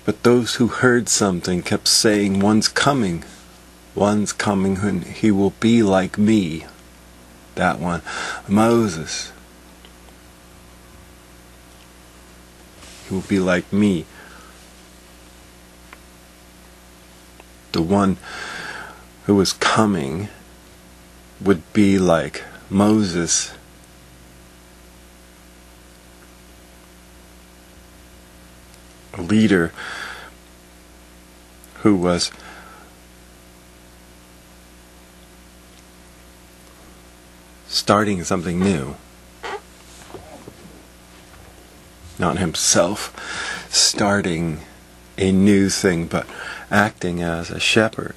But those who heard something kept saying, one's coming and he will be like me. That one, Moses. He will be like me. The one who was coming would be like Moses. A leader who was starting something new. Not himself starting a new thing, but acting as a shepherd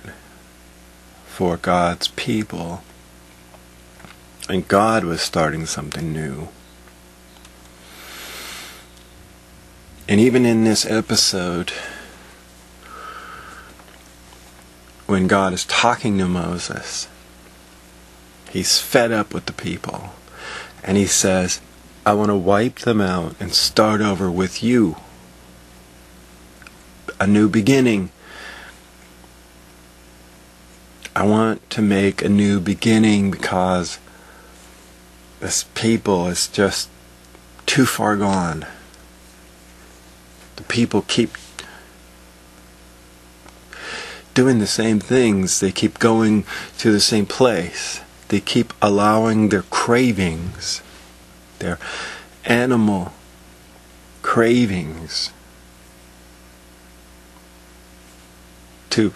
for God's people. And God was starting something new. And even in this episode, when God is talking to Moses, he's fed up with the people. And he says, I want to wipe them out and start over with you. A new beginning. I want to make a new beginning because this people is just too far gone. The people keep doing the same things. They keep going to the same place. They keep allowing their cravings, their animal cravings, to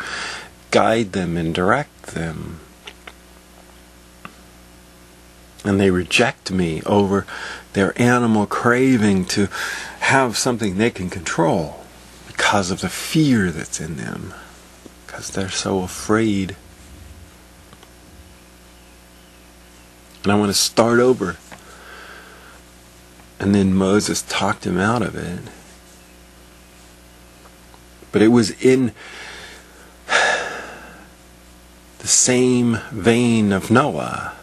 guide them and direct them. And they reject me over their animal craving to have something they can control because of the fear that's in them, because they're so afraid. And I want to start over. And then Moses talked him out of it. But it was in the same vein of Noah,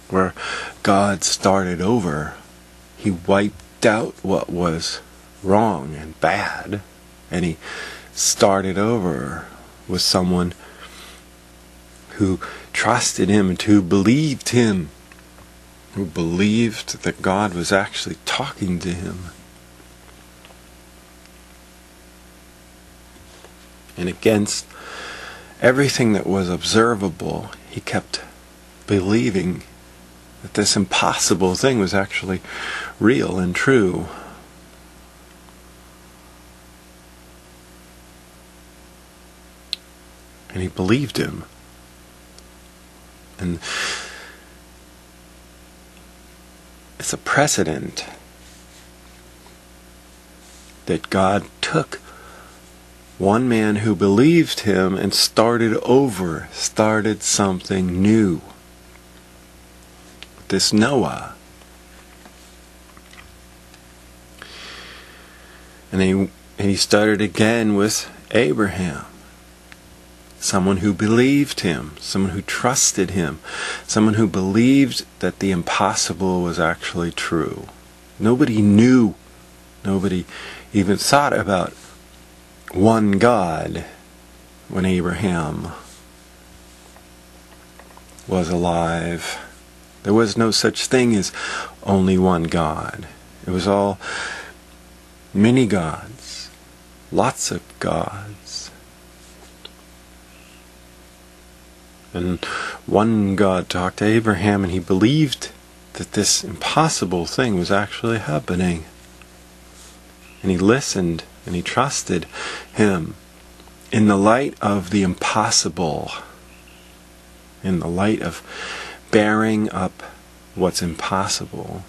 where God started over. He wiped out what was wrong and bad, and he started over with someone who trusted him and who believed him, who believed that God was actually talking to him. And against everything that was observable, he kept believing that this impossible thing was actually real and true. And he believed him. And it's a precedent that God took one man who believed him and started over, started something new. This Noah. And he started again with Abraham. Someone who believed him, someone who trusted him, someone who believed that the impossible was actually true. Nobody knew, nobody even thought about one God when Abraham was alive. There was no such thing as only one God. It was all many gods, lots of gods. And one God talked to Abraham, and he believed that this impossible thing was actually happening. And he listened and he trusted him in the light of the impossible, in the light of bearing up what's impossible.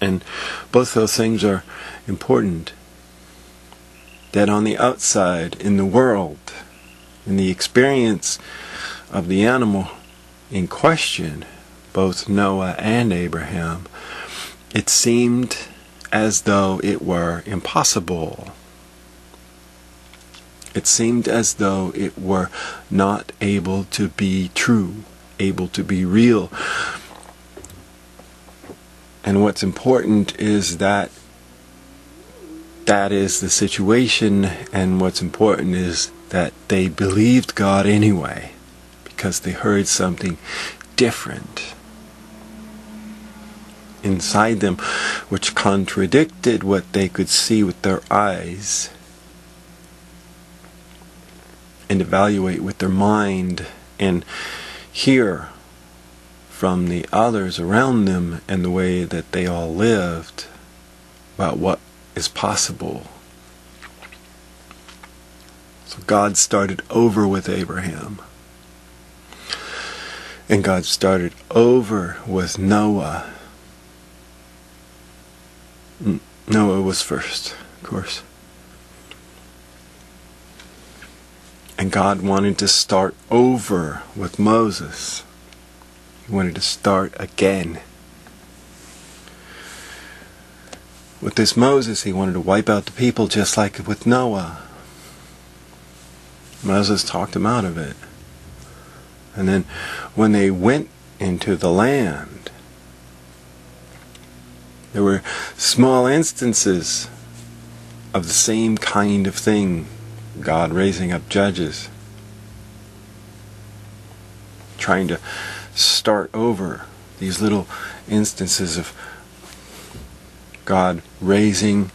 And both those things are important. That on the outside, in the world, in the experience of the animal in question, both Noah and Abraham, it seemed as though it were impossible. It seemed as though it were not able to be true. able to be real. And what's important is that that is the situation, and what's important is that they believed God anyway, because they heard something different inside them, which contradicted what they could see with their eyes and evaluate with their mind and hear from the others around them and the way that they all lived about what is possible. So God started over with Abraham. And God started over with Noah. Noah was first, of course. And God wanted to start over with Moses. He wanted to start again. With this Moses, he wanted to wipe out the people just like with Noah. Moses talked him out of it. And then when they went into the land, there were small instances of the same kind of thing. God raising up judges, trying to start over. These little instances of God raising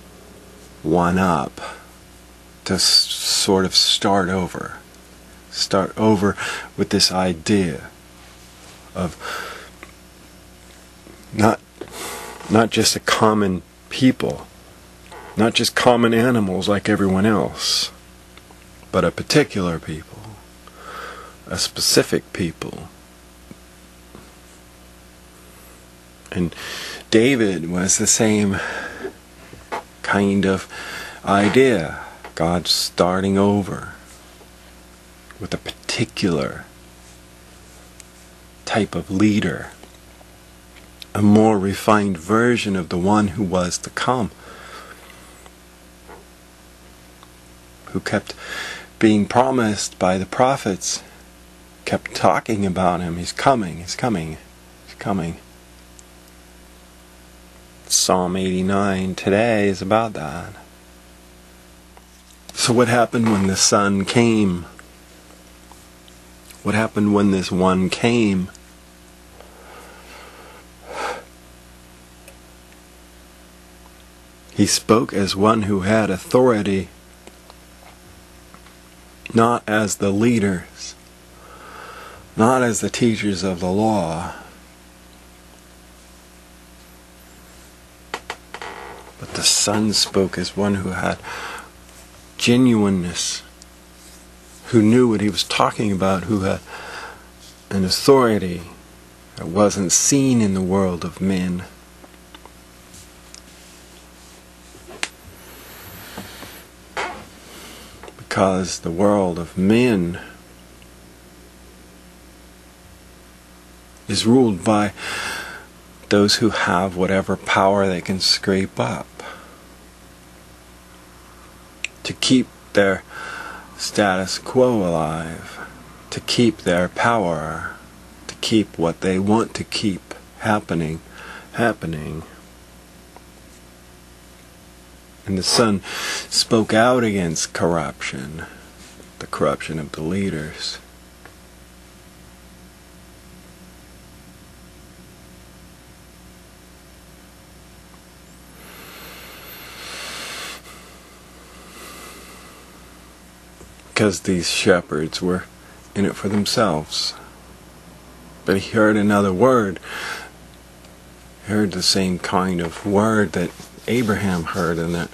one up to sort of start over. Start over with this idea of not just a common people, not just common animals like everyone else, but a particular people, a specific people. And David was the same kind of idea. God starting over with a particular type of leader, a more refined version of the one who was to come, who kept being promised by the prophets, kept talking about him. He's coming, he's coming, he's coming. Psalm 89 today is about that. So what happened when the Son came? What happened when this one came? He spoke as one who had authority, not as the leaders, not as the teachers of the law, but the Son spoke as one who had genuineness, who knew what he was talking about, who had an authority that wasn't seen in the world of men. Because the world of men is ruled by those who have whatever power they can scrape up to keep their status quo alive, to keep their power, to keep what they want to keep happening. And the Son spoke out against corruption, the corruption of the leaders. Because these shepherds were in it for themselves. But he heard another word. He heard the same kind of word that Abraham heard, and that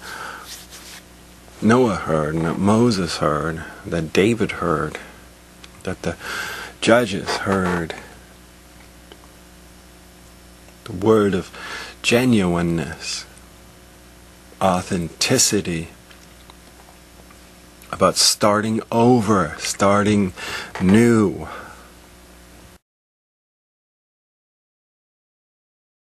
Noah heard, and that Moses heard, that David heard, that the judges heard. The word of genuineness, authenticity, about starting over, starting new.